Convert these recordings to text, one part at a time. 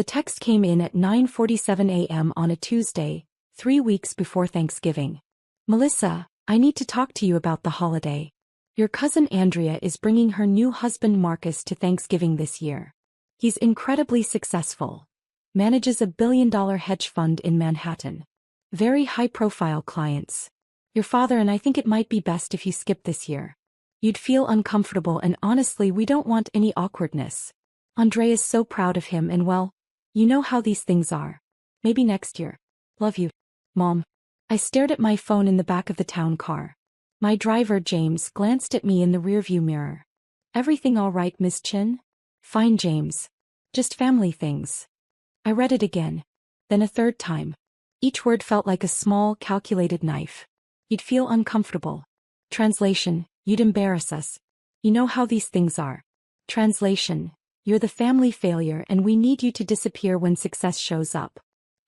The text came in at 9:47 a.m. on a Tuesday, 3 weeks before Thanksgiving. Melissa, I need to talk to you about the holiday. Your cousin Andrea is bringing her new husband Marcus to Thanksgiving this year. He's incredibly successful. Manages a billion-dollar hedge fund in Manhattan. Very high-profile clients. Your father and I think it might be best if you skip this year. You'd feel uncomfortable and honestly we don't want any awkwardness. Andre is so proud of him and well, you know how these things are. Maybe next year. Love you, Mom. I stared at my phone in the back of the town car. My driver James glanced at me in the rearview mirror. Everything all right, Miss Chin? Fine, James. Just family things. I read it again. Then a third time. Each word felt like a small, calculated knife. You'd feel uncomfortable. Translation, you'd embarrass us. You know how these things are. Translation, you're the family failure and we need you to disappear when success shows up.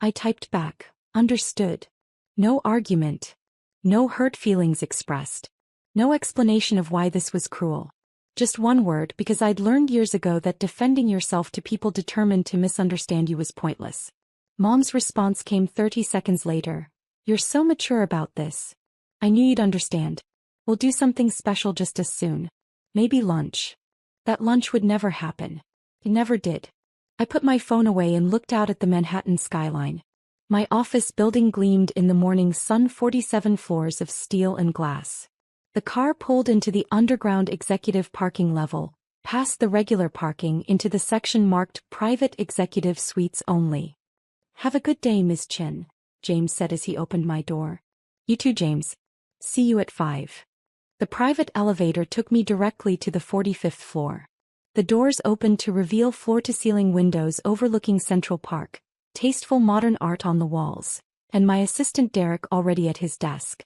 I typed back, understood. No argument. No hurt feelings expressed. No explanation of why this was cruel. Just one word because I'd learned years ago that defending yourself to people determined to misunderstand you was pointless. Mom's response came 30 seconds later. You're so mature about this. I knew you'd understand. We'll do something special just as soon. Maybe lunch. That lunch would never happen. It never did. I put my phone away and looked out at the Manhattan skyline. My office building gleamed in the morning sun, 47 floors of steel and glass. The car pulled into the underground executive parking level, past the regular parking into the section marked Private Executive Suites Only. Have a good day, Miss Chin, James said as he opened my door. You too, James. See you at 5. The private elevator took me directly to the 45th floor. The doors opened to reveal floor-to-ceiling windows overlooking Central Park, tasteful modern art on the walls, and my assistant Derek already at his desk.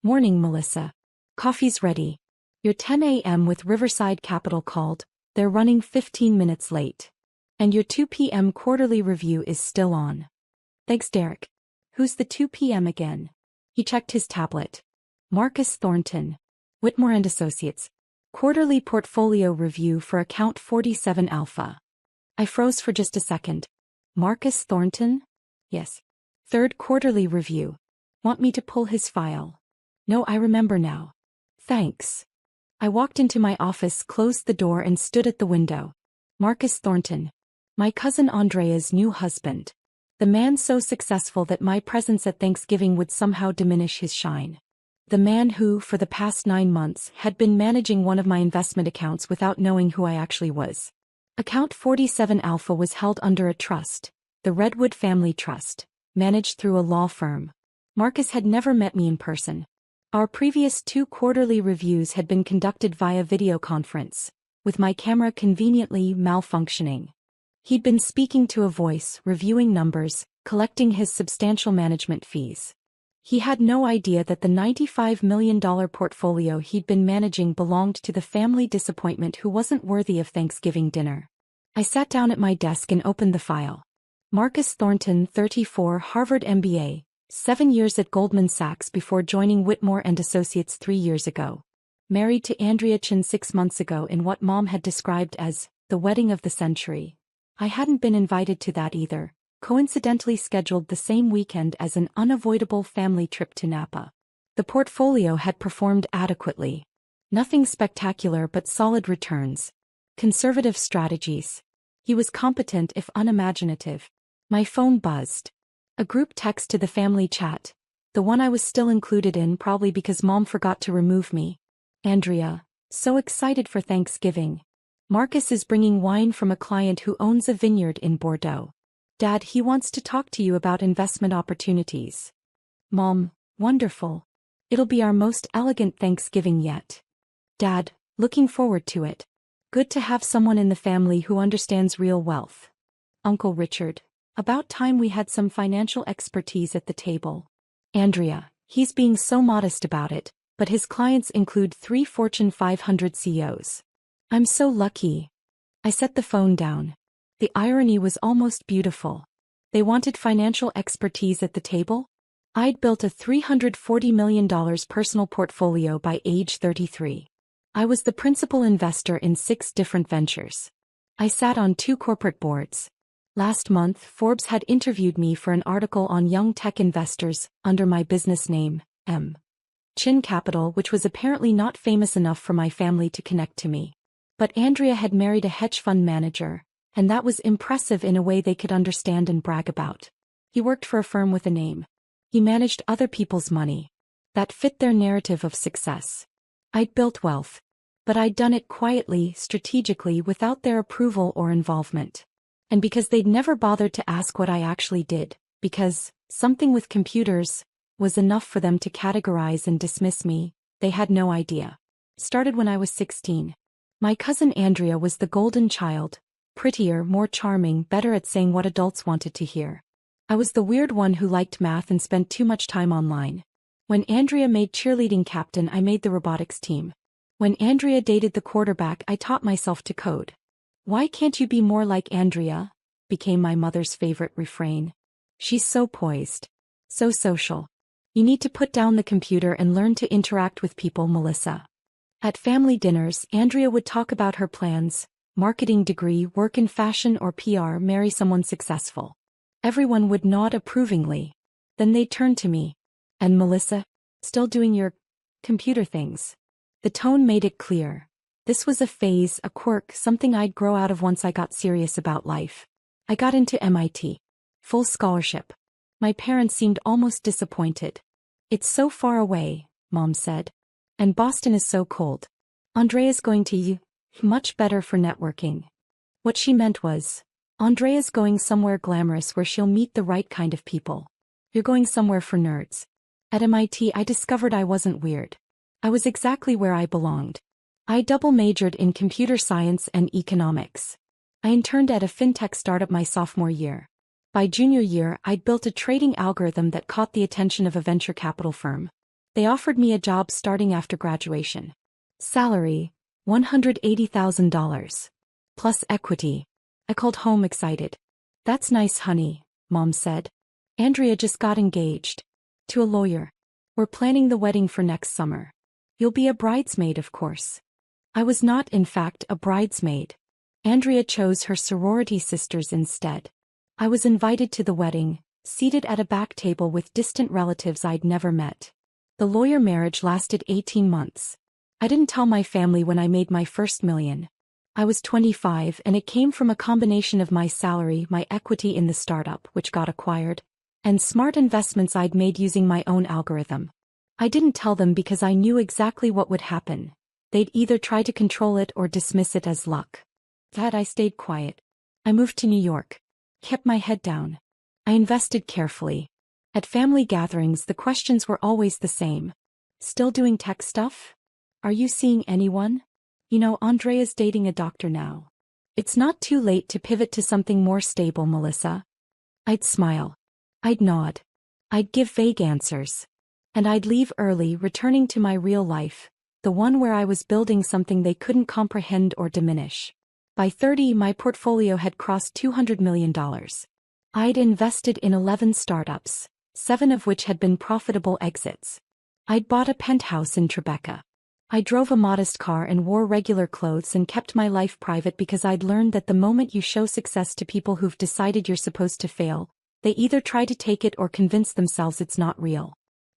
Morning, Melissa. Coffee's ready. Your 10 a.m. with Riverside Capital called. They're running 15 minutes late. And your 2 p.m. quarterly review is still on. Thanks, Derek. Who's the 2 p.m. again? He checked his tablet. Marcus Thornton. Whitmore and Associates. Quarterly portfolio review for account 47 Alpha. I froze for just a second. Marcus Thornton? Yes. Third quarterly review. Want me to pull his file? No, I remember now. Thanks. I walked into my office, closed the door and stood at the window. Marcus Thornton. My cousin Andrea's new husband. The man so successful that my presence at Thanksgiving would somehow diminish his shine. The man who, for the past 9 months, had been managing one of my investment accounts without knowing who I actually was. Account 47 Alpha was held under a trust, the Redwood Family Trust, managed through a law firm. Marcus had never met me in person. Our previous 2 quarterly reviews had been conducted via video conference, with my camera conveniently malfunctioning. He'd been speaking to a voice, reviewing numbers, collecting his substantial management fees. He had no idea that the $95 million portfolio he'd been managing belonged to the family disappointment who wasn't worthy of Thanksgiving dinner. I sat down at my desk and opened the file. Marcus Thornton, 34, Harvard MBA, 7 years at Goldman Sachs before joining Whitmore and Associates 3 years ago. Married to Andrea Chin 6 months ago in what Mom had described as the wedding of the century. I hadn't been invited to that either. Coincidentally scheduled the same weekend as an unavoidable family trip to Napa. The portfolio had performed adequately. Nothing spectacular but solid returns. Conservative strategies. He was competent if unimaginative. My phone buzzed. A group text to the family chat. The one I was still included in probably because Mom forgot to remove me. Andrea, so excited for Thanksgiving. Marcus is bringing wine from a client who owns a vineyard in Bordeaux. Dad, he wants to talk to you about investment opportunities. Mom, wonderful. It'll be our most elegant Thanksgiving yet. Dad, looking forward to it. Good to have someone in the family who understands real wealth. Uncle Richard, about time we had some financial expertise at the table. Andrea, he's being so modest about it, but his clients include 3 Fortune 500 CEOs. I'm so lucky. I set the phone down. The irony was almost beautiful. They wanted financial expertise at the table? I'd built a $340 million personal portfolio by age 33. I was the principal investor in 6 different ventures. I sat on 2 corporate boards. Last month, Forbes had interviewed me for an article on young tech investors under my business name, M. Chin Capital, which was apparently not famous enough for my family to connect to me. But Andrea had married a hedge fund manager, and that was impressive in a way they could understand and brag about. He worked for a firm with a name. He managed other people's money. That fit their narrative of success. I'd built wealth. But I'd done it quietly, strategically, without their approval or involvement. And because they'd never bothered to ask what I actually did, because something with computers was enough for them to categorize and dismiss me, they had no idea. Started when I was 16. My cousin Andrea was the golden child, prettier, more charming, better at saying what adults wanted to hear. I was the weird one who liked math and spent too much time online. When Andrea made cheerleading captain, I made the robotics team. When Andrea dated the quarterback, I taught myself to code. "Why can't you be more like Andrea?" became my mother's favorite refrain. "She's so poised. So social. You need to put down the computer and learn to interact with people, Melissa." At family dinners, Andrea would talk about her plans: marketing degree, work in fashion or PR, marry someone successful. Everyone would nod approvingly. Then they'd turn to me. "And Melissa, still doing your computer things?" The tone made it clear. This was a phase, a quirk, something I'd grow out of once I got serious about life. I got into MIT. Full scholarship. My parents seemed almost disappointed. "It's so far away," Mom said. "And Boston is so cold. Andrea's going to U. Much better for networking." What she meant was, "Andrea's going somewhere glamorous where she'll meet the right kind of people. You're going somewhere for nerds." At MIT, I discovered I wasn't weird. I was exactly where I belonged. I double majored in computer science and economics. I interned at a fintech startup my sophomore year. By junior year, I'd built a trading algorithm that caught the attention of a venture capital firm. They offered me a job starting after graduation. Salary, $180,000. Plus equity. I called home excited. "That's nice, honey," Mom said. "Andrea just got engaged. To a lawyer. We're planning the wedding for next summer. You'll be a bridesmaid, of course." I was not, in fact, a bridesmaid. Andrea chose her sorority sisters instead. I was invited to the wedding, seated at a back table with distant relatives I'd never met. The lawyer marriage lasted 18 months. I didn't tell my family when I made my first million. I was 25, and it came from a combination of my salary, my equity in the startup, which got acquired, and smart investments I'd made using my own algorithm. I didn't tell them because I knew exactly what would happen. They'd either try to control it or dismiss it as luck. That I stayed quiet. I moved to New York. Kept my head down. I invested carefully. At family gatherings, the questions were always the same. "Still doing tech stuff? Are you seeing anyone? You know, Andrea's dating a doctor now. It's not too late to pivot to something more stable, Melissa." I'd smile. I'd nod. I'd give vague answers. And I'd leave early, returning to my real life, the one where I was building something they couldn't comprehend or diminish. By 30, my portfolio had crossed $200 million. I'd invested in 11 startups, 7 of which had been profitable exits. I'd bought a penthouse in Tribeca. I drove a modest car and wore regular clothes and kept my life private because I'd learned that the moment you show success to people who've decided you're supposed to fail, they either try to take it or convince themselves it's not real.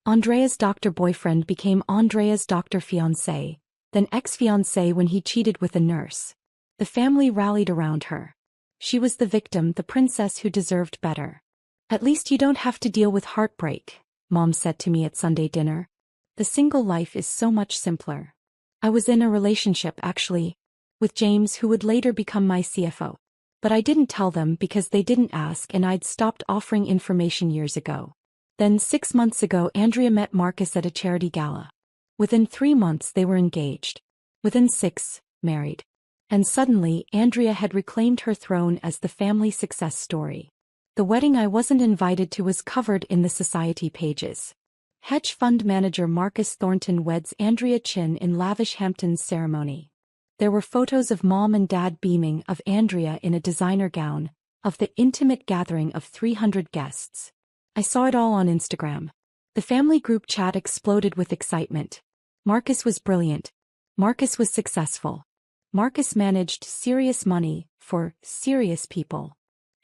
Andrea's doctor boyfriend became Andrea's doctor fiancé, then ex-fiancé when he cheated with a nurse. The family rallied around her. She was the victim, the princess who deserved better. "At least you don't have to deal with heartbreak," Mom said to me at Sunday dinner. "The single life is so much simpler." I was in a relationship, actually, with James, who would later become my CFO. But I didn't tell them because they didn't ask, and I'd stopped offering information years ago. Then 6 months ago, Andrea met Marcus at a charity gala. Within 3 months they were engaged. Within 6, married. And suddenly, Andrea had reclaimed her throne as the family success story. The wedding I wasn't invited to was covered in the society pages. Hedge fund manager Marcus Thornton weds Andrea Chin in lavish Hamptons ceremony. There were photos of Mom and Dad beaming, of Andrea in a designer gown, of the intimate gathering of 300 guests. I saw it all on Instagram. The family group chat exploded with excitement. Marcus was brilliant. Marcus was successful. Marcus managed serious money for serious people.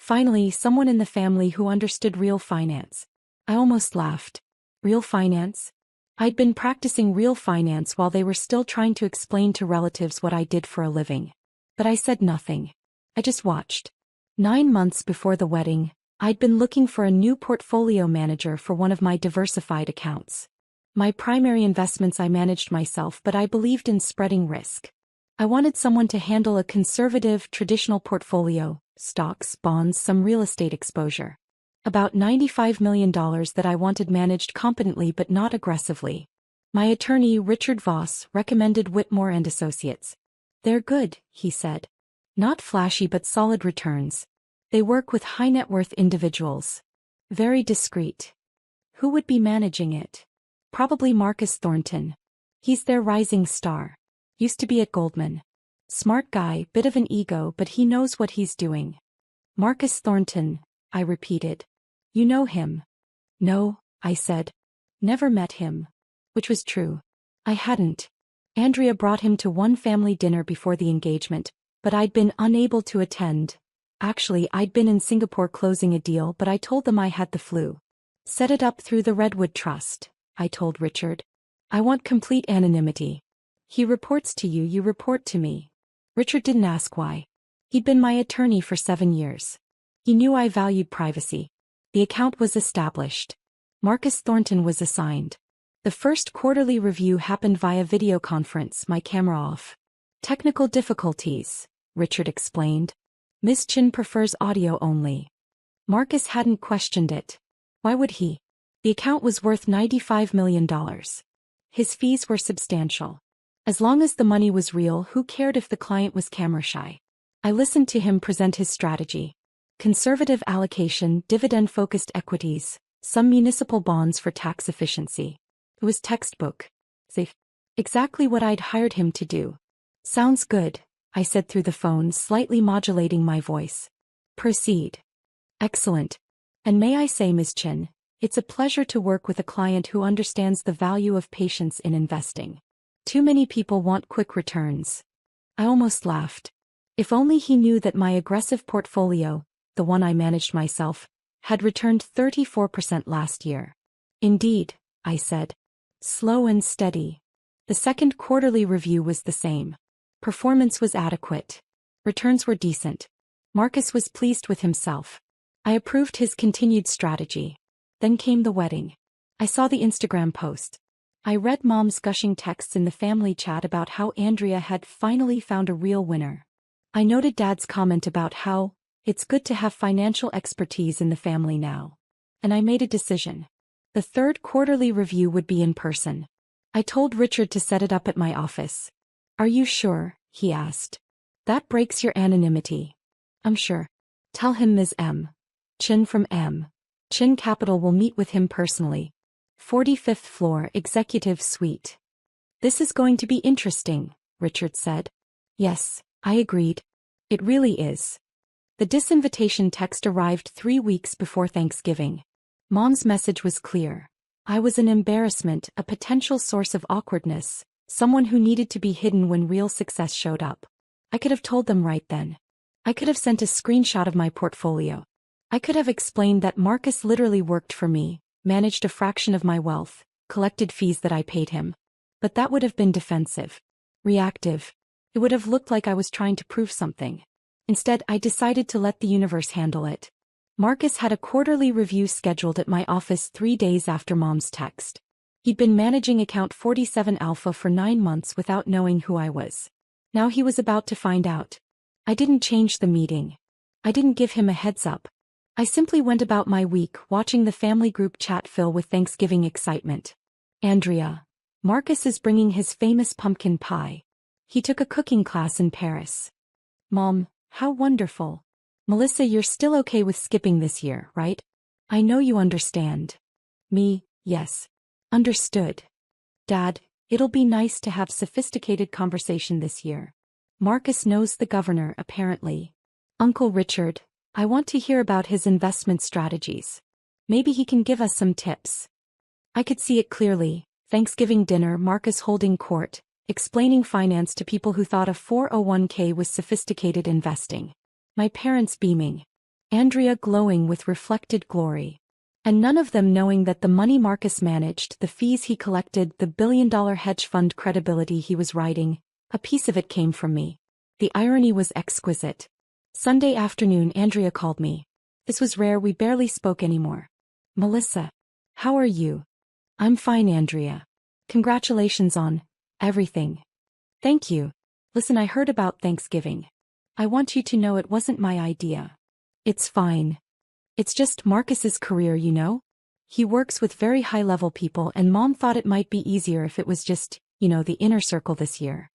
Finally, someone in the family who understood real finance. I almost laughed. Real finance? I'd been practicing real finance while they were still trying to explain to relatives what I did for a living. But I said nothing. I just watched. 9 months before the wedding, I'd been looking for a new portfolio manager for one of my diversified accounts. My primary investments I managed myself, but I believed in spreading risk. I wanted someone to handle a conservative, traditional portfolio, stocks, bonds, some real estate exposure. About $95 million that I wanted managed competently but not aggressively. My attorney, Richard Voss, recommended Whitmore and Associates. They're good, he said. Not flashy but solid returns. They work with high net worth individuals. Very discreet. Who would be managing it? Probably Marcus Thornton. He's their rising star. Used to be at Goldman. Smart guy, bit of an ego, but he knows what he's doing. Marcus Thornton, I repeated. You know him? No, I said. Never met him. Which was true. I hadn't. Andrea brought him to one family dinner before the engagement, but I'd been unable to attend. Actually, I'd been in Singapore closing a deal, but I told them I had the flu. Set it up through the Redwood Trust, I told Richard. I want complete anonymity. He reports to you, you report to me. Richard didn't ask why. He'd been my attorney for 7 years. He knew I valued privacy. The account was established. Marcus Thornton was assigned. The first quarterly review happened via video conference, my camera off. Technical difficulties, Richard explained. Miss Chin prefers audio only. Marcus hadn't questioned it. Why would he? The account was worth $95 million. His fees were substantial. As long as the money was real, who cared if the client was camera shy? I listened to him present his strategy. Conservative allocation, dividend-focused equities, some municipal bonds for tax efficiency. It was textbook. Safe. Exactly what I'd hired him to do. Sounds good, I said through the phone, slightly modulating my voice. Proceed. Excellent. And may I say, Ms. Chin, it's a pleasure to work with a client who understands the value of patience in investing. Too many people want quick returns. I almost laughed. If only he knew that my aggressive portfolio, the one I managed myself, had returned 34% last year. Indeed, I said. Slow and steady. The second quarterly review was the same. Performance was adequate. Returns were decent. Marcus was pleased with himself. I approved his continued strategy. Then came the wedding. I saw the Instagram post. I read Mom's gushing texts in the family chat about how Andrea had finally found a real winner. I noted Dad's comment about how it's good to have financial expertise in the family now. And I made a decision. The third quarterly review would be in person. I told Richard to set it up at my office. Are you sure? He asked. That breaks your anonymity. I'm sure. Tell him Ms. M. Chin from M. Chin Capital will meet with him personally. 45th floor, executive suite. This is going to be interesting, Richard said. Yes, I agreed. It really is. The disinvitation text arrived 3 weeks before Thanksgiving. Mom's message was clear. I was an embarrassment, a potential source of awkwardness, someone who needed to be hidden when real success showed up. I could have told them right then. I could have sent a screenshot of my portfolio. I could have explained that Marcus literally worked for me, managed a fraction of my wealth, collected fees that I paid him. But that would have been defensive. Reactive. It would have looked like I was trying to prove something. Instead, I decided to let the universe handle it. Marcus had a quarterly review scheduled at my office 3 days after Mom's text. He'd been managing account 47 Alpha for 9 months without knowing who I was. Now he was about to find out. I didn't change the meeting. I didn't give him a heads up. I simply went about my week watching the family group chat fill with Thanksgiving excitement. Andrea. Marcus is bringing his famous pumpkin pie. He took a cooking class in Paris. Mom, how wonderful. Melissa, you're still okay with skipping this year, right? I know you understand. Me, yes. Understood. Dad, it'll be nice to have sophisticated conversation this year. Marcus knows the governor, apparently. Uncle Richard, I want to hear about his investment strategies. Maybe he can give us some tips. I could see it clearly. Thanksgiving dinner, Marcus holding court, explaining finance to people who thought a 401k was sophisticated investing. My parents beaming. Andrea glowing with reflected glory. And none of them knowing that the money Marcus managed, the fees he collected, the billion-dollar hedge fund credibility he was riding, a piece of it came from me. The irony was exquisite. Sunday afternoon Andrea called me. This was rare, we barely spoke anymore. Melissa. How are you? I'm fine, Andrea. Congratulations on everything. Thank you. Listen, I heard about Thanksgiving. I want you to know it wasn't my idea. It's fine. It's just Marcus's career, you know? He works with very high-level people and Mom thought it might be easier if it was just, the inner circle this year.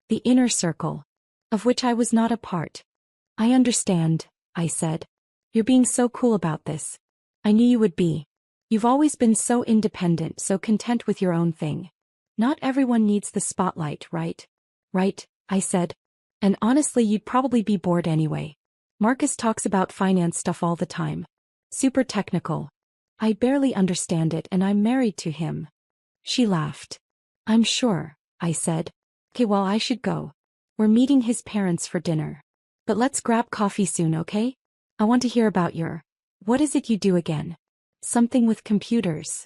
The inner circle. Of which I was not a part. I understand, I said. You're being so cool about this. I knew you would be. You've always been so independent, so content with your own thing. Not everyone needs the spotlight, right? Right, I said. And honestly, you'd probably be bored anyway. Marcus talks about finance stuff all the time. Super technical. I barely understand it and I'm married to him. She laughed. I'm sure, I said. Okay, well, I should go. We're meeting his parents for dinner. But let's grab coffee soon, okay? I want to hear about what is it you do again? Something with computers.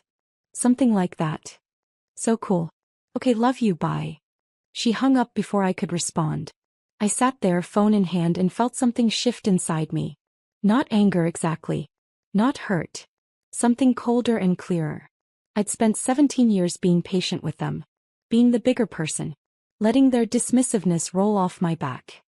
Something like that. So cool. Okay, love you, bye. She hung up before I could respond. I sat there, phone in hand, and felt something shift inside me. Not anger exactly. Not hurt. Something colder and clearer. I'd spent 17 years being patient with them. Being the bigger person. Letting their dismissiveness roll off my back.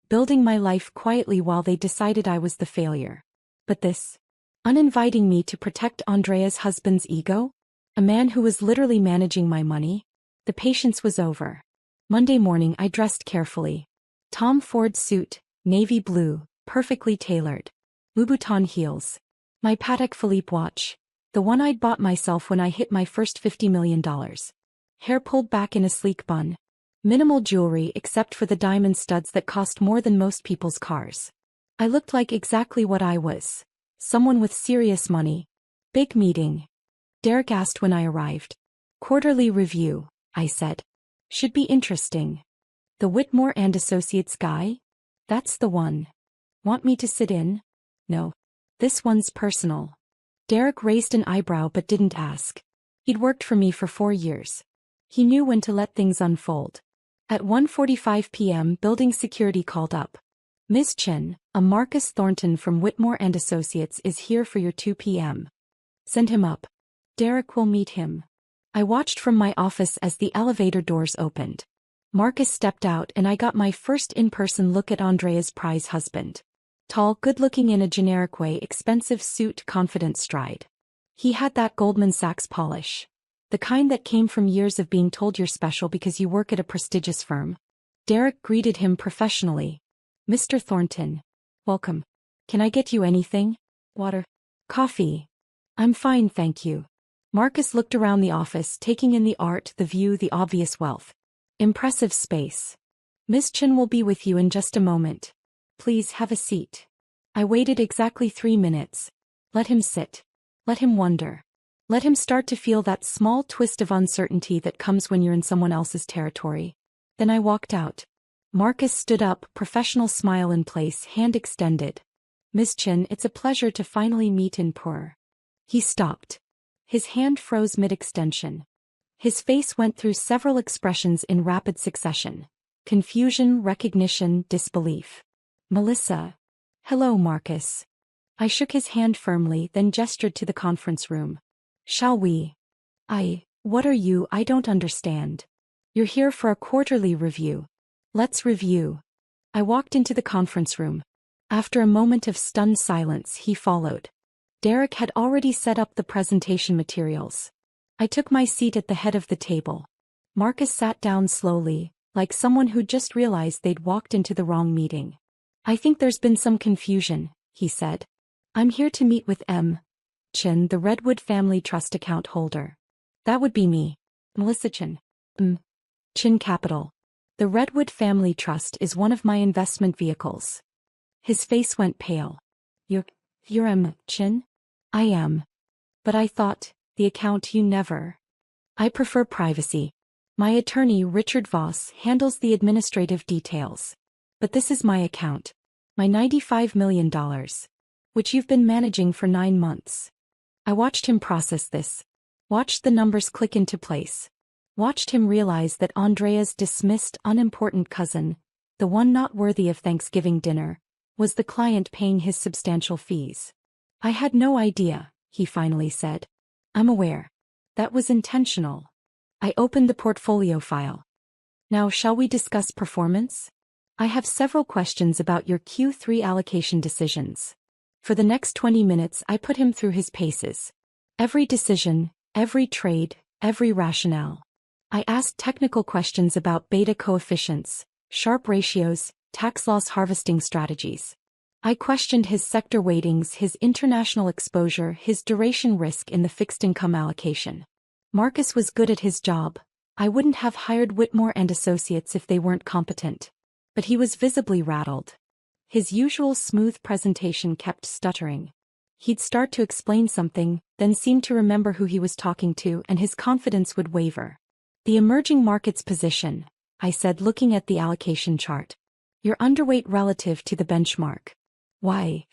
Building my life quietly while they decided I was the failure. But this? Uninviting me to protect Andrea's husband's ego? A man who was literally managing my money? The patience was over. Monday morning I dressed carefully. Tom Ford suit, navy blue, perfectly tailored. Louboutin heels. My Patek Philippe watch. The one I'd bought myself when I hit my first $50 million. Hair pulled back in a sleek bun. Minimal jewelry except for the diamond studs that cost more than most people's cars. I looked like exactly what I was. Someone with serious money. Big meeting. Derek asked when I arrived. Quarterly review, I said. Should be interesting. The Whitmore and Associates guy? That's the one. Want me to sit in? No. This one's personal. Derek raised an eyebrow but didn't ask. He'd worked for me for 4 years. He knew when to let things unfold. At 1:45 p.m. building security called up. Ms. Chen, a Marcus Thornton from Whitmore and Associates is here for your 2 p.m. Send him up. Derek will meet him. I watched from my office as the elevator doors opened. Marcus stepped out and I got my first in-person look at Andrea's prize husband. Tall, good-looking in a generic way, expensive suit, confident stride. He had that Goldman Sachs polish. The kind that came from years of being told you're special because you work at a prestigious firm. Derek greeted him professionally. Mr. Thornton. Welcome. Can I get you anything? Water? Coffee? I'm fine, thank you. Marcus looked around the office, taking in the art, the view, the obvious wealth. Impressive space. Miss Chen will be with you in just a moment. Please have a seat. I waited exactly 3 minutes. Let him sit. Let him wonder. Let him start to feel that small twist of uncertainty that comes when you're in someone else's territory. Then I walked out. Marcus stood up, professional smile in place, hand extended. Miss Chen, it's a pleasure to finally meet in Pur. He stopped. His hand froze mid-extension. His face went through several expressions in rapid succession. Confusion, recognition, disbelief. Melissa. Hello, Marcus. I shook his hand firmly, then gestured to the conference room. Shall we? What are you? I don't understand. You're here for a quarterly review. Let's review. I walked into the conference room. After a moment of stunned silence, he followed. Derek had already set up the presentation materials. I took my seat at the head of the table. Marcus sat down slowly, like someone who'd just realized they'd walked into the wrong meeting. I think there's been some confusion, he said. I'm here to meet with M. Chen, the Redwood Family Trust account holder. That would be me. Melissa Chen. Chen Capital. The Redwood Family Trust is one of my investment vehicles. His face went pale. You're M. Chen? I am. But I thought, the account you never. I prefer privacy. My attorney Richard Voss handles the administrative details. But this is my account. My $95 million. which you've been managing for 9 months. I watched him process this. Watched the numbers click into place. Watched him realize that Andrea's dismissed, unimportant cousin, the one not worthy of Thanksgiving dinner, was the client paying his substantial fees. I had no idea, he finally said. I'm aware. That was intentional. I opened the portfolio file. Now shall we discuss performance? I have several questions about your Q3 allocation decisions. For the next 20 minutes I put him through his paces. Every decision, every trade, every rationale. I asked technical questions about beta coefficients, Sharpe ratios, tax loss harvesting strategies. I questioned his sector weightings, his international exposure, his duration risk in the fixed income allocation. Marcus was good at his job. I wouldn't have hired Whitmore and Associates if they weren't competent. But he was visibly rattled. His usual smooth presentation kept stuttering. He'd start to explain something, then seem to remember who he was talking to, and his confidence would waver. The emerging markets position, I said, looking at the allocation chart. You're underweight relative to the benchmark. Why?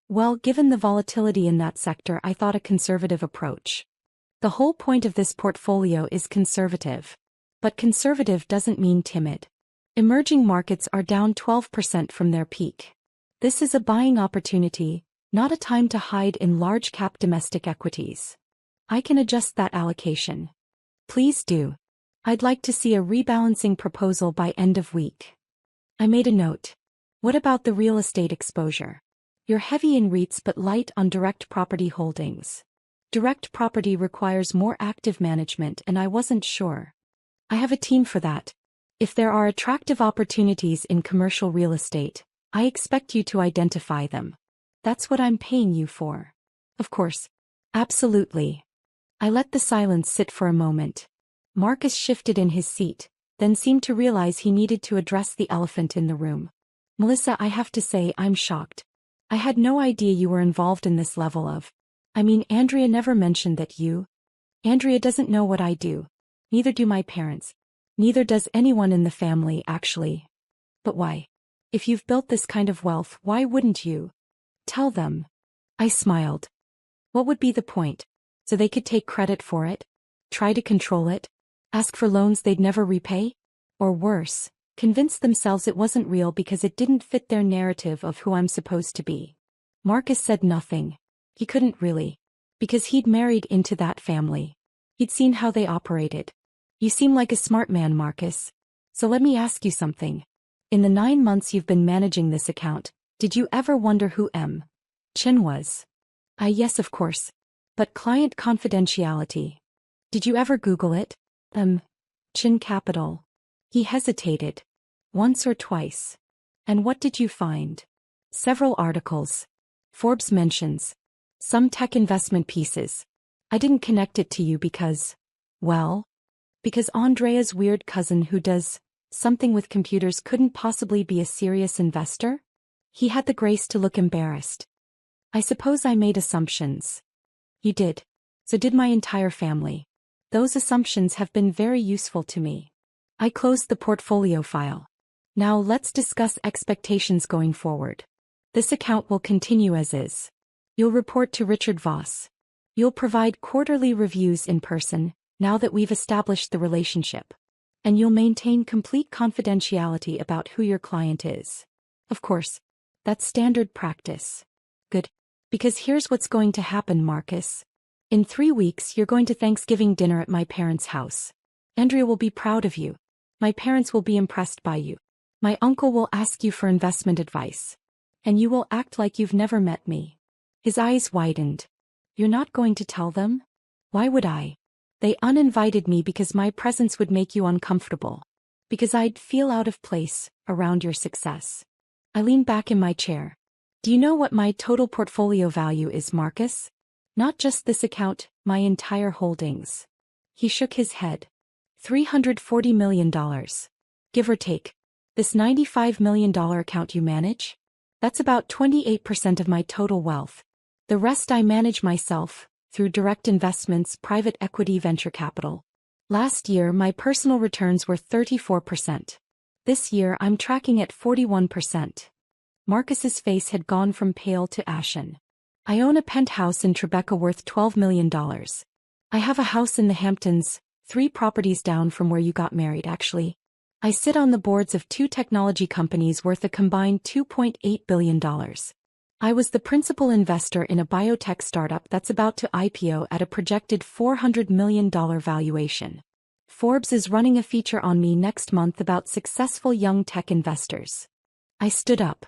Well, given the volatility in that sector, I thought a conservative approach. The whole point of this portfolio is conservative. But conservative doesn't mean timid. Emerging markets are down 12% from their peak. This is a buying opportunity, not a time to hide in large-cap domestic equities. I can adjust that allocation. Please do. I'd like to see a rebalancing proposal by end of week. I made a note. What about the real estate exposure? You're heavy in REITs but light on direct property holdings. Direct property requires more active management, and I wasn't sure. I have a team for that. If there are attractive opportunities in commercial real estate, I expect you to identify them. That's what I'm paying you for. Of course. Absolutely. I let the silence sit for a moment. Marcus shifted in his seat, then seemed to realize he needed to address the elephant in the room. Melissa, I have to say I'm shocked. I had no idea you were involved in this level of... Andrea never mentioned that you... Andrea doesn't know what I do. Neither do my parents. Neither does anyone in the family, actually. But why? If you've built this kind of wealth, why wouldn't you? Tell them. I smiled. What would be the point? So they could take credit for it? Try to control it? Ask for loans they'd never repay? Or worse, convince themselves it wasn't real because it didn't fit their narrative of who I'm supposed to be. Marcus said nothing. He couldn't really. Because he'd married into that family. He'd seen how they operated. You seem like a smart man, Marcus. So let me ask you something. In the 9 months you've been managing this account, did you ever wonder who M. Chin was? Yes, of course. But client confidentiality. Did you ever Google it? Chin Capital. He hesitated. Once or twice. And what did you find? Several articles. Forbes mentions. Some tech investment pieces. I didn't connect it to you because, well, because Andrea's weird cousin who does something with computers couldn't possibly be a serious investor? He had the grace to look embarrassed. I suppose I made assumptions. You did. So did my entire family. Those assumptions have been very useful to me. I closed the portfolio file. Now let's discuss expectations going forward. This account will continue as is. You'll report to Richard Voss. You'll provide quarterly reviews in person, now that we've established the relationship. And you'll maintain complete confidentiality about who your client is. Of course. That's standard practice. Good. Because here's what's going to happen, Marcus. In 3 weeks you're going to Thanksgiving dinner at my parents' house. Andrea will be proud of you. My parents will be impressed by you. My uncle will ask you for investment advice. And you will act like you've never met me. His eyes widened. You're not going to tell them? Why would I? They uninvited me because my presence would make you uncomfortable. Because I'd feel out of place around your success. I leaned back in my chair. Do you know what my total portfolio value is, Marcus? Not just this account, my entire holdings. He shook his head. $340 million. Give or take. This $95 million account you manage? That's about 28% of my total wealth. The rest I manage myself, through direct investments, private equity, venture capital. Last year my personal returns were 34%. This year I'm tracking at 41%. Marcus's face had gone from pale to ashen. I own a penthouse in Tribeca worth $12 million. I have a house in the Hamptons, 3 properties down from where you got married actually. I sit on the boards of 2 technology companies worth a combined $2.8 billion. I was the principal investor in a biotech startup that's about to IPO at a projected $400 million valuation. Forbes is running a feature on me next month about successful young tech investors. I stood up.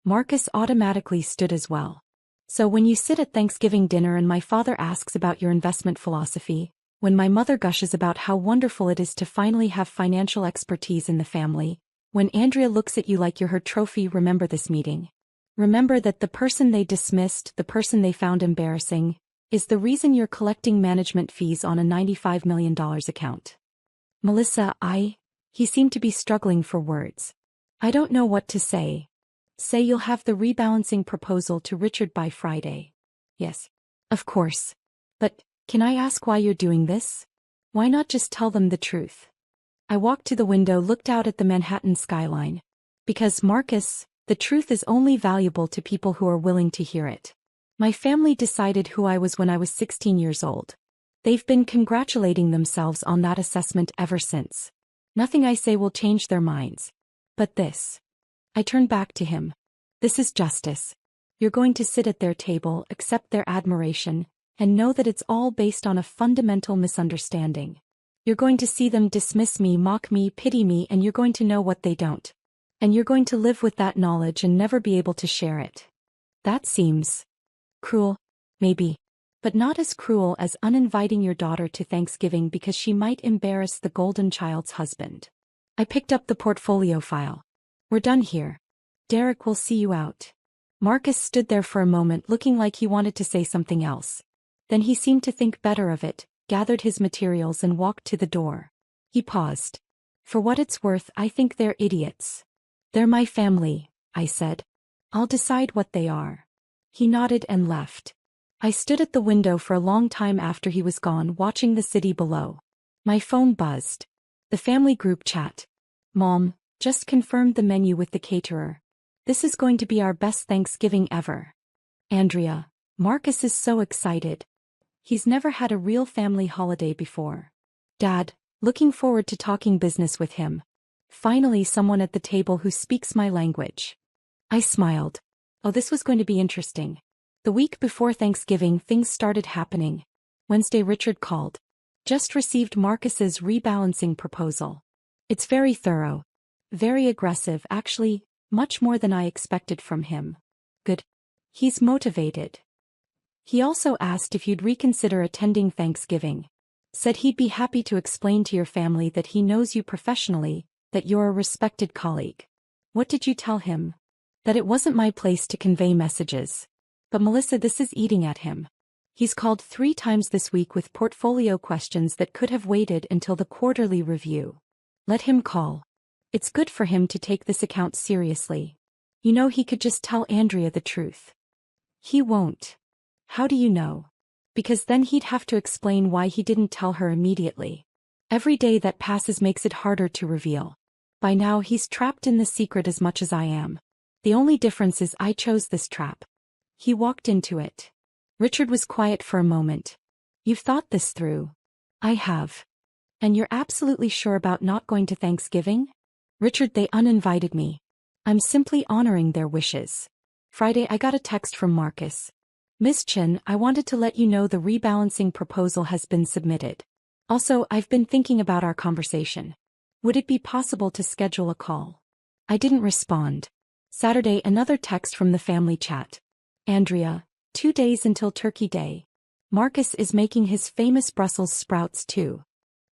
Marcus automatically stood as well. So when you sit at Thanksgiving dinner and my father asks about your investment philosophy, when my mother gushes about how wonderful it is to finally have financial expertise in the family, when Andrea looks at you like you're her trophy, remember this meeting. Remember that the person they dismissed, the person they found embarrassing, is the reason you're collecting management fees on a $95 million account. Melissa, he seemed to be struggling for words. I don't know what to say. Say you'll have the rebalancing proposal to Richard by Friday. Yes. Of course. But, can I ask why you're doing this? Why not just tell them the truth? I walked to the window, looked out at the Manhattan skyline. Because, Marcus, the truth is only valuable to people who are willing to hear it. My family decided who I was when I was 16 years old. They've been congratulating themselves on that assessment ever since. Nothing I say will change their minds. But this. I turned back to him. This is justice. You're going to sit at their table, accept their admiration, and know that it's all based on a fundamental misunderstanding. You're going to see them dismiss me, mock me, pity me, and you're going to know what they don't. And you're going to live with that knowledge and never be able to share it. That seems cruel, maybe. But not as cruel as uninviting your daughter to Thanksgiving because she might embarrass the golden child's husband. I picked up the portfolio file. We're done here. Derek will see you out. Marcus stood there for a moment looking like he wanted to say something else. Then he seemed to think better of it, gathered his materials and walked to the door. He paused. For what it's worth, I think they're idiots. They're my family, I said. I'll decide what they are. He nodded and left. I stood at the window for a long time after he was gone, watching the city below. My phone buzzed. The family group chat. Mom, just confirmed the menu with the caterer. This is going to be our best Thanksgiving ever. Andrea, Marcus is so excited. He's never had a real family holiday before. Dad, looking forward to talking business with him. Finally someone at the table who speaks my language. I smiled. Oh, this was going to be interesting. The week before Thanksgiving things started happening. Wednesday Richard called. Just received Marcus's rebalancing proposal. It's very thorough. Very aggressive, actually, much more than I expected from him. Good. He's motivated. He also asked if you'd reconsider attending Thanksgiving. Said he'd be happy to explain to your family that he knows you professionally, that you're a respected colleague. What did you tell him? That it wasn't my place to convey messages. But Melissa, this is eating at him. He's called 3 times this week with portfolio questions that could have waited until the quarterly review. Let him call. It's good for him to take this account seriously. You know, he could just tell Andrea the truth. He won't. How do you know? Because then he'd have to explain why he didn't tell her immediately. Every day that passes makes it harder to reveal. By now he's trapped in the secret as much as I am. The only difference is I chose this trap. He walked into it. Richard was quiet for a moment. You've thought this through. I have. And you're absolutely sure about not going to Thanksgiving? Richard, they uninvited me. I'm simply honoring their wishes. Friday I got a text from Marcus. Miss Chen, I wanted to let you know the rebalancing proposal has been submitted. Also, I've been thinking about our conversation. Would it be possible to schedule a call? I didn't respond. Saturday another text from the family chat. Andrea, 2 days until Turkey Day. Marcus is making his famous Brussels sprouts too.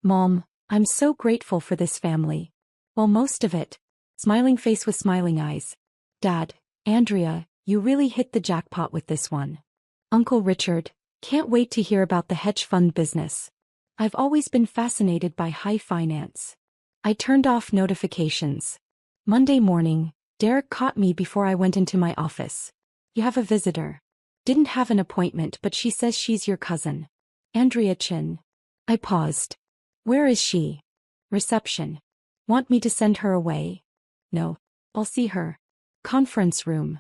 Mom, I'm so grateful for this family. Well, most of it. Smiling face with smiling eyes. Dad, Andrea, you really hit the jackpot with this one. Uncle Richard, can't wait to hear about the hedge fund business. I've always been fascinated by high finance. I turned off notifications. Monday morning, Derek caught me before I went into my office. You have a visitor. Didn't have an appointment, but she says she's your cousin. Andrea Chen. I paused. Where is she? Reception. Want me to send her away? No. I'll see her. Conference room.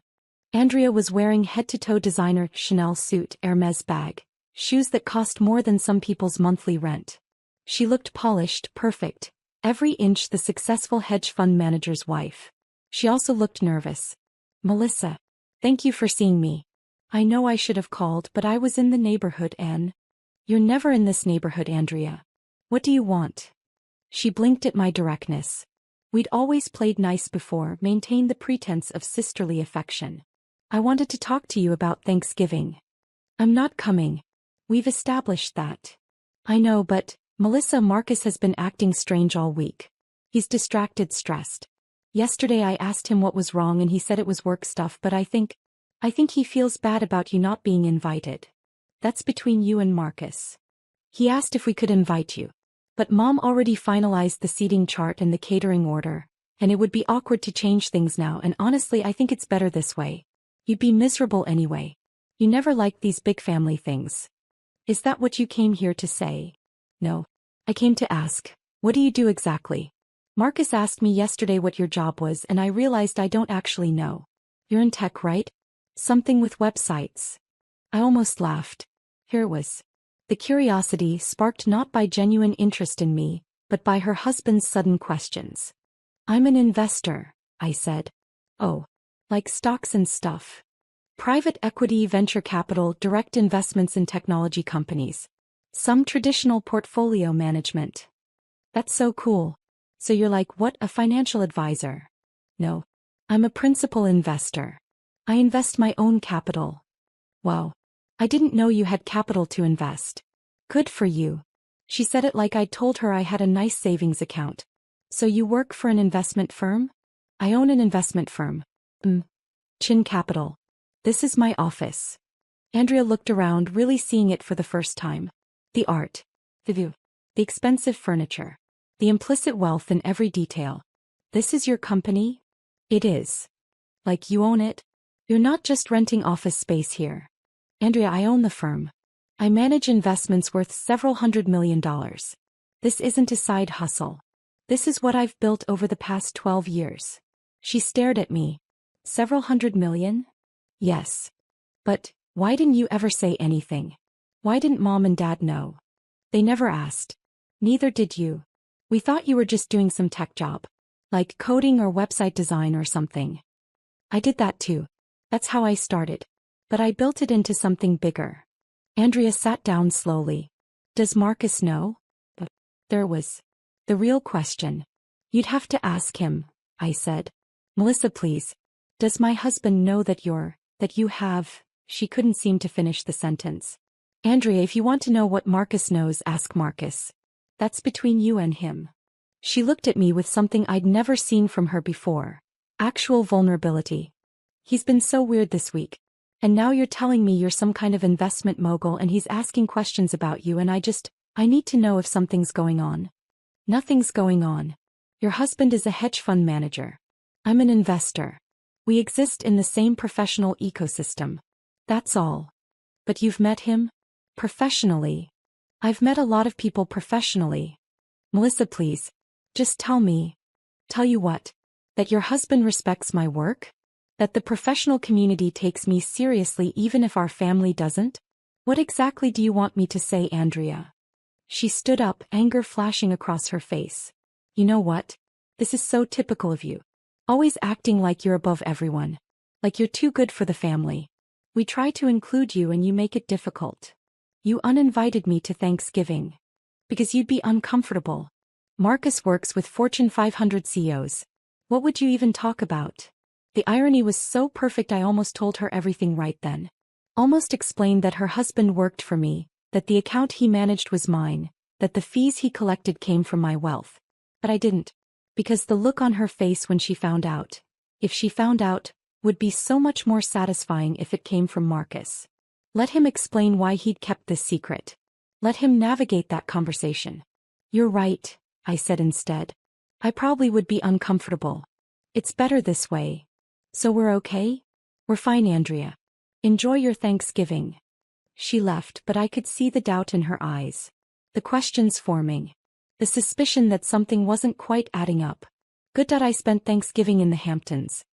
Andrea was wearing head-to-toe designer Chanel suit, Hermes bag, shoes that cost more than some people's monthly rent. She looked polished, perfect, every inch the successful hedge fund manager's wife. She also looked nervous. Melissa. Thank you for seeing me. I know I should have called, but I was in the neighborhood and... You're never in this neighborhood, Andrea. What do you want? She blinked at my directness. We'd always played nice before, maintained the pretense of sisterly affection. I wanted to talk to you about Thanksgiving. I'm not coming. We've established that. I know, but, Melissa, Marcus has been acting strange all week. He's distracted, stressed. Yesterday I asked him what was wrong and he said it was work stuff, but I think he feels bad about you not being invited. That's between you and Marcus. He asked if we could invite you. But Mom already finalized the seating chart and the catering order, and it would be awkward to change things now, and honestly I think it's better this way. You'd be miserable anyway. You never liked these big family things. Is that what you came here to say? No. I came to ask, what do you do exactly? Marcus asked me yesterday what your job was and I realized I don't actually know. You're in tech, right? Something with websites. I almost laughed. Here it was. The curiosity sparked not by genuine interest in me, but by her husband's sudden questions. I'm an investor, I said. Oh. Like stocks and stuff. Private equity, venture capital, direct investments in technology companies. Some traditional portfolio management. That's so cool. So you're like, what, a financial advisor? No. I'm a principal investor. I invest my own capital. Wow. I didn't know you had capital to invest. Good for you. She said it like I'd told her I had a nice savings account. So you work for an investment firm? I own an investment firm. Chin Capital. This is my office. Andrea looked around, really seeing it for the first time. The art. The view. The expensive furniture. The implicit wealth in every detail. This is your company? It is. Like you own it? You're not just renting office space here. Andrea, I own the firm. I manage investments worth several $100 million. This isn't a side hustle. This is what I've built over the past 12 years. She stared at me. Several $100 million? Yes. But, why didn't you ever say anything? Why didn't Mom and Dad know? They never asked. Neither did you. We thought you were just doing some tech job. Like coding or website design or something. I did that too. That's how I started. But I built it into something bigger. Andrea sat down slowly. Does Marcus know? There was the real question. You'd have to ask him, I said. Melissa, please. Does my husband know that you have... She couldn't seem to finish the sentence. Andrea, if you want to know what Marcus knows, ask Marcus. That's between you and him. She looked at me with something I'd never seen from her before. Actual vulnerability. He's been so weird this week. And now you're telling me you're some kind of investment mogul and he's asking questions about you and I need to know if something's going on. Nothing's going on. Your husband is a hedge fund manager. I'm an investor. We exist in the same professional ecosystem. That's all. But you've met him? Professionally. I've met a lot of people professionally. Melissa, please. Just tell me. Tell you what? That your husband respects my work? That the professional community takes me seriously even if our family doesn't? What exactly do you want me to say, Andrea? She stood up, anger flashing across her face. You know what? This is so typical of you. Always acting like you're above everyone. Like you're too good for the family. We try to include you and you make it difficult. You uninvited me to Thanksgiving. Because you'd be uncomfortable. Marcus works with Fortune 500 CEOs. What would you even talk about? The irony was so perfect I almost told her everything right then. Almost explained that her husband worked for me, that the account he managed was mine, that the fees he collected came from my wealth. But I didn't. Because the look on her face when she found out, if she found out, would be so much more satisfying if it came from Marcus. Let him explain why he'd kept this secret. Let him navigate that conversation. You're right, I said instead. I probably would be uncomfortable. It's better this way. So we're okay? We're fine, Andrea. Enjoy your Thanksgiving. She left, but I could see the doubt in her eyes. The questions forming. The suspicion that something wasn't quite adding up. Good that I spent Thanksgiving in the Hamptons.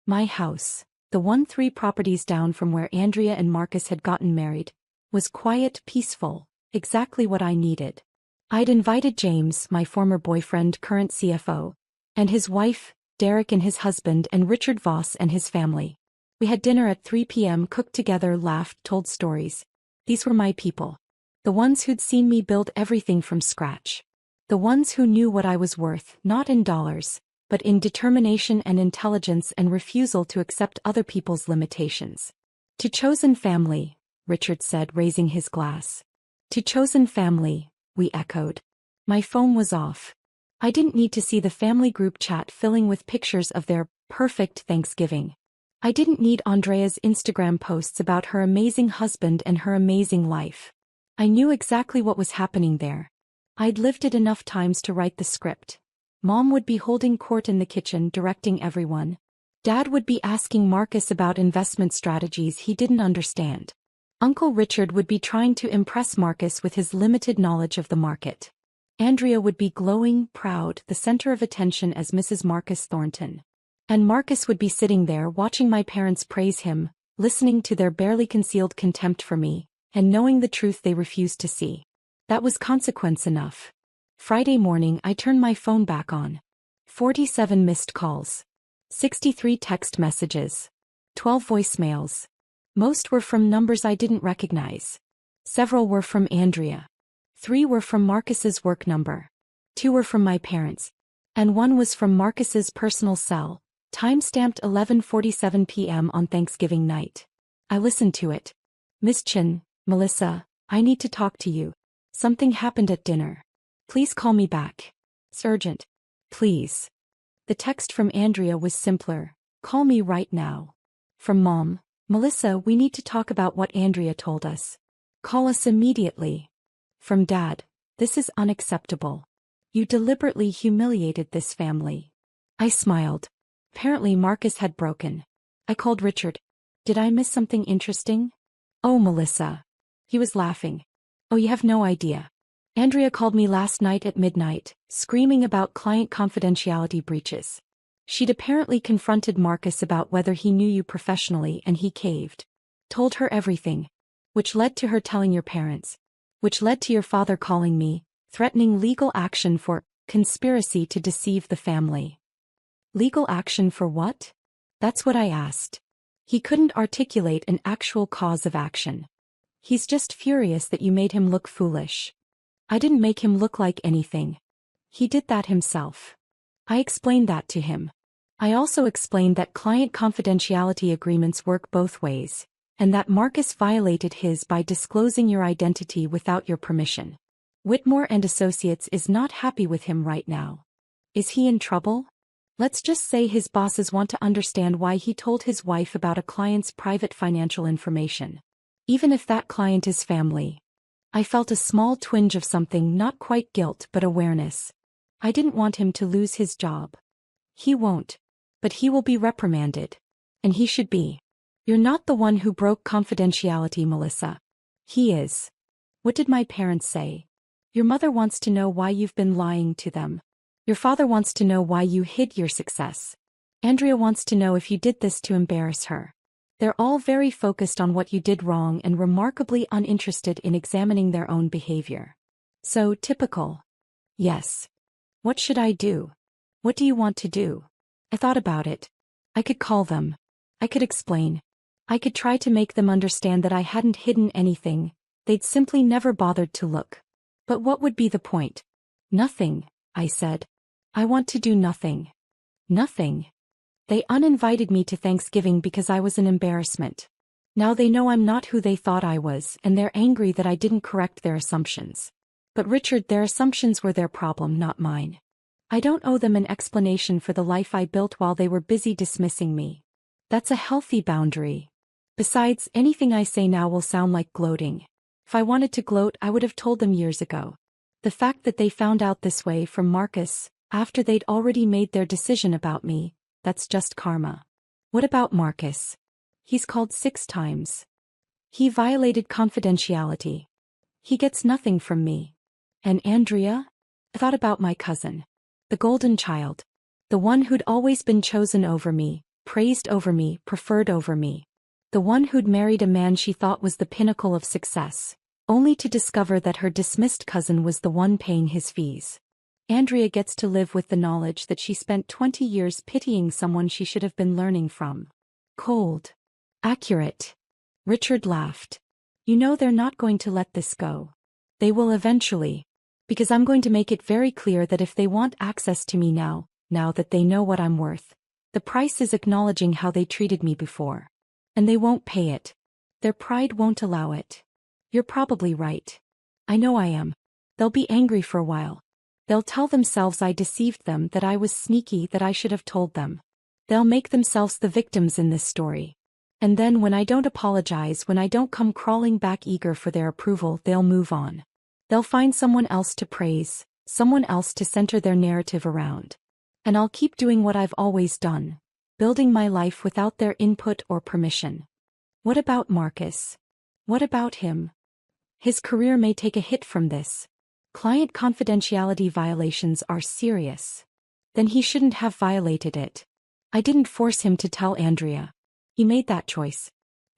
My house, the one 3 properties down from where Andrea and Marcus had gotten married, was quiet, peaceful, exactly what I needed. I'd invited James, my former boyfriend, current CFO, and his wife, Derek and his husband, and Richard Voss and his family. We had dinner at 3 p.m., cooked together, laughed, told stories. These were my people. The ones who'd seen me build everything from scratch. The ones who knew what I was worth, not in dollars, but in determination and intelligence and refusal to accept other people's limitations. To chosen family, Richard said, raising his glass. To chosen family, we echoed. My phone was off. I didn't need to see the family group chat filling with pictures of their perfect Thanksgiving. I didn't need Andrea's Instagram posts about her amazing husband and her amazing life. I knew exactly what was happening there. I'd lived it enough times to write the script. Mom would be holding court in the kitchen, directing everyone. Dad would be asking Marcus about investment strategies he didn't understand. Uncle Richard would be trying to impress Marcus with his limited knowledge of the market. Andrea would be glowing, proud, the center of attention as Mrs. Marcus Thornton. And Marcus would be sitting there watching my parents praise him, listening to their barely concealed contempt for me, and knowing the truth they refused to see. That was consequence enough. Friday morning, I turned my phone back on. 47 missed calls. 63 text messages. 12 voicemails. Most were from numbers I didn't recognize. Several were from Andrea. 3 were from Marcus's work number. 2 were from my parents. And 1 was from Marcus's personal cell, time-stamped 11:47 p.m. on Thanksgiving night. I listened to it. Miss Chin, Melissa, I need to talk to you. Something happened at dinner. Please call me back. It's urgent. Please. The text from Andrea was simpler. Call me right now. From Mom, Melissa, we need to talk about what Andrea told us. Call us immediately. From Dad, this is unacceptable. You deliberately humiliated this family. I smiled. Apparently Marcus had broken. I called Richard. Did I miss something interesting? Oh, Melissa. He was laughing. Oh, you have no idea. Andrea called me last night at midnight, screaming about client confidentiality breaches. She'd apparently confronted Marcus about whether he knew you professionally and he caved. Told her everything. Which led to her telling your parents. Which led to your father calling me, threatening legal action for conspiracy to deceive the family. Legal action for what? That's what I asked. He couldn't articulate an actual cause of action. He's just furious that you made him look foolish. I didn't make him look like anything. He did that himself. I explained that to him. I also explained that client confidentiality agreements work both ways, and that Marcus violated his by disclosing your identity without your permission. Whitmore and Associates is not happy with him right now. Is he in trouble? Let's just say his bosses want to understand why he told his wife about a client's private financial information. Even if that client is family. I felt a small twinge of something, not quite guilt but awareness. I didn't want him to lose his job. He won't. But he will be reprimanded. And he should be. You're not the one who broke confidentiality, Melissa. He is. What did my parents say? Your mother wants to know why you've been lying to them. Your father wants to know why you hid your success. Andrea wants to know if you did this to embarrass her. They're all very focused on what you did wrong and remarkably uninterested in examining their own behavior. So typical. Yes. What should I do? What do you want to do? I thought about it. I could call them. I could explain. I could try to make them understand that I hadn't hidden anything. They'd simply never bothered to look. But what would be the point? Nothing, I said. I want to do nothing. Nothing. They uninvited me to Thanksgiving because I was an embarrassment. Now they know I'm not who they thought I was, and they're angry that I didn't correct their assumptions. But Richard, their assumptions were their problem, not mine. I don't owe them an explanation for the life I built while they were busy dismissing me. That's a healthy boundary. Besides, anything I say now will sound like gloating. If I wanted to gloat, I would have told them years ago. The fact that they found out this way from Marcus, after they'd already made their decision about me, that's just karma. What about Marcus? He's called 6 times. He violated confidentiality. He gets nothing from me. And Andrea? I thought about my cousin. The golden child. The one who'd always been chosen over me, praised over me, preferred over me. The one who'd married a man she thought was the pinnacle of success, only to discover that her dismissed cousin was the one paying his fees. Andrea gets to live with the knowledge that she spent 20 years pitying someone she should have been learning from. Cold. Accurate. Richard laughed. You know they're not going to let this go. They will eventually. Because I'm going to make it very clear that if they want access to me now that they know what I'm worth, the price is acknowledging how they treated me before. And they won't pay it. Their pride won't allow it. You're probably right. I know I am. They'll be angry for a while. They'll tell themselves I deceived them, that I was sneaky, that I should have told them. They'll make themselves the victims in this story. And then when I don't apologize, when I don't come crawling back eager for their approval, they'll move on. They'll find someone else to praise, someone else to center their narrative around. And I'll keep doing what I've always done, building my life without their input or permission. What about Marcus? What about him? His career may take a hit from this. Client confidentiality violations are serious. Then he shouldn't have violated it. I didn't force him to tell Andrea. He made that choice.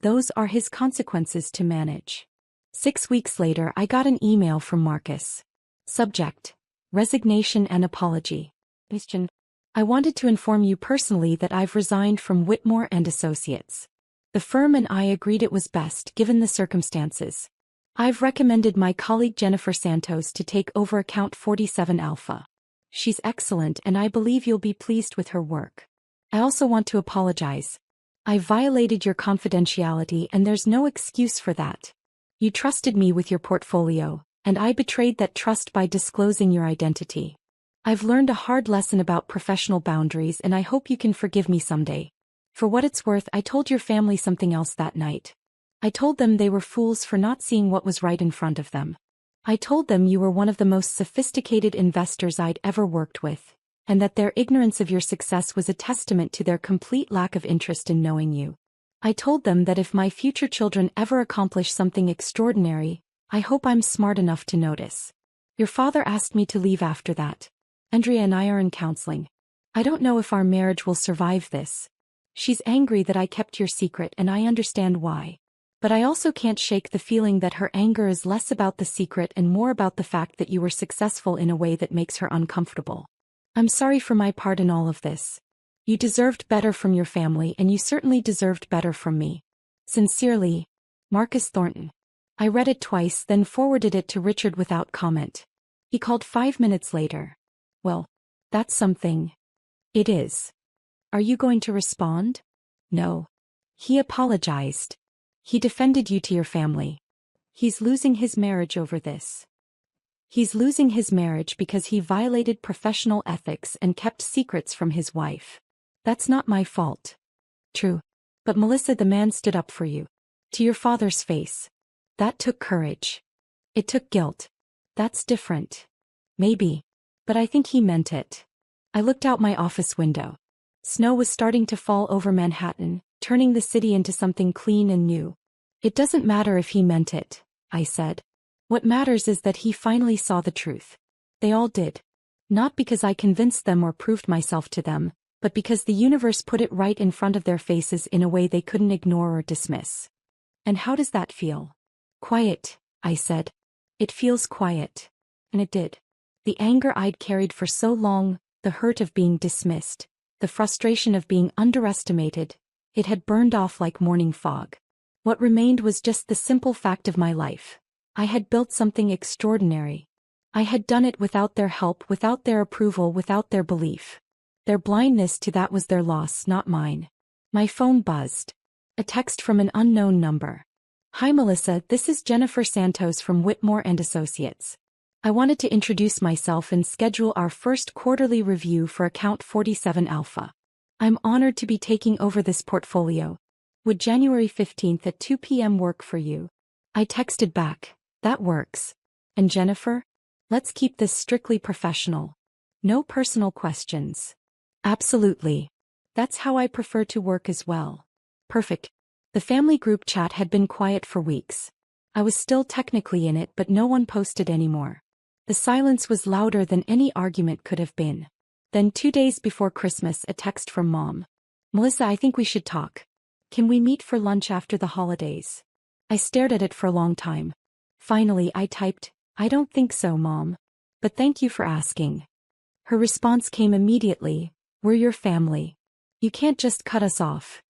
Those are his consequences to manage. 6 weeks later, I got an email from Marcus. Subject: resignation and apology. Question: I wanted to inform you personally that I've resigned from Whitmore and Associates. The firm and I agreed it was best given the circumstances. I've recommended my colleague Jennifer Santos to take over account 47 Alpha. She's excellent and I believe you'll be pleased with her work. I also want to apologize. I violated your confidentiality and there's no excuse for that. You trusted me with your portfolio, and I betrayed that trust by disclosing your identity. I've learned a hard lesson about professional boundaries and I hope you can forgive me someday. For what it's worth, I told your family something else that night. I told them they were fools for not seeing what was right in front of them. I told them you were one of the most sophisticated investors I'd ever worked with, and that their ignorance of your success was a testament to their complete lack of interest in knowing you. I told them that if my future children ever accomplish something extraordinary, I hope I'm smart enough to notice. Your father asked me to leave after that. Andrea and I are in counseling. I don't know if our marriage will survive this. She's angry that I kept your secret and I understand why. But I also can't shake the feeling that her anger is less about the secret and more about the fact that you were successful in a way that makes her uncomfortable. I'm sorry for my part in all of this. You deserved better from your family and you certainly deserved better from me. Sincerely, Marcus Thornton. I read it twice, then forwarded it to Richard without comment. He called 5 minutes later. Well, that's something. It is. Are you going to respond? No. He apologized. He defended you to your family. He's losing his marriage over this. He's losing his marriage because he violated professional ethics and kept secrets from his wife. That's not my fault. True. But Melissa, the man stood up for you. To your father's face. That took courage. It took guilt. That's different. Maybe. But I think he meant it. I looked out my office window. Snow was starting to fall over Manhattan, turning the city into something clean and new. It doesn't matter if he meant it, I said. What matters is that he finally saw the truth. They all did. Not because I convinced them or proved myself to them, but because the universe put it right in front of their faces in a way they couldn't ignore or dismiss. And how does that feel? Quiet, I said. It feels quiet. And it did. The anger I'd carried for so long, the hurt of being dismissed, the frustration of being underestimated, it had burned off like morning fog. What remained was just the simple fact of my life. I had built something extraordinary. I had done it without their help, without their approval, without their belief. Their blindness to that was their loss, not mine. My phone buzzed. A text from an unknown number. Hi Melissa, this is Jennifer Santos from Whitmore and Associates. I wanted to introduce myself and schedule our first quarterly review for account 47 Alpha. I'm honored to be taking over this portfolio. Would January 15th at 2 p.m. work for you? I texted back, that works. And Jennifer? Let's keep this strictly professional. No personal questions. Absolutely. That's how I prefer to work as well. Perfect. The family group chat had been quiet for weeks. I was still technically in it, but no one posted anymore. The silence was louder than any argument could have been. Then 2 days before Christmas, a text from Mom. Melissa, I think we should talk. Can we meet for lunch after the holidays? I stared at it for a long time. Finally, I typed, I don't think so, Mom. But thank you for asking. Her response came immediately, we're your family. You can't just cut us off.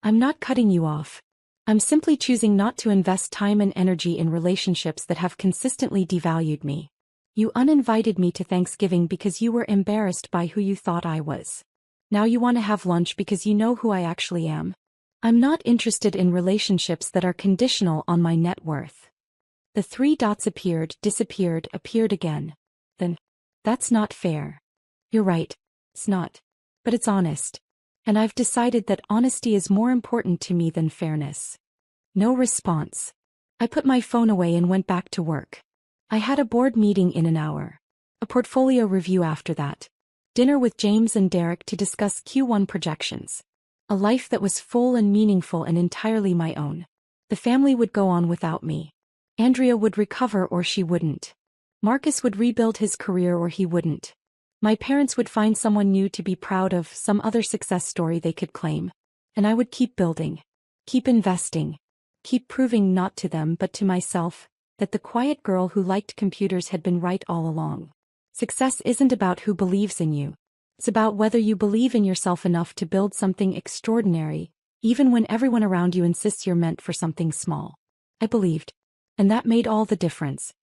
I'm not cutting you off. I'm simply choosing not to invest time and energy in relationships that have consistently devalued me. You uninvited me to Thanksgiving because you were embarrassed by who you thought I was. Now you want to have lunch because you know who I actually am. I'm not interested in relationships that are conditional on my net worth. The three dots appeared, disappeared, appeared again. Then, that's not fair. You're right. It's not. But it's honest. And I've decided that honesty is more important to me than fairness. No response. I put my phone away and went back to work. I had a board meeting in an hour. A portfolio review after that. Dinner with James and Derek to discuss Q1 projections. A life that was full and meaningful and entirely my own. The family would go on without me. Andrea would recover or she wouldn't. Marcus would rebuild his career or he wouldn't. My parents would find someone new to be proud of, some other success story they could claim. And I would keep building. Keep investing. Keep proving not to them but to myself, that the quiet girl who liked computers had been right all along. Success isn't about who believes in you. It's about whether you believe in yourself enough to build something extraordinary, even when everyone around you insists you're meant for something small. I believed. And that made all the difference.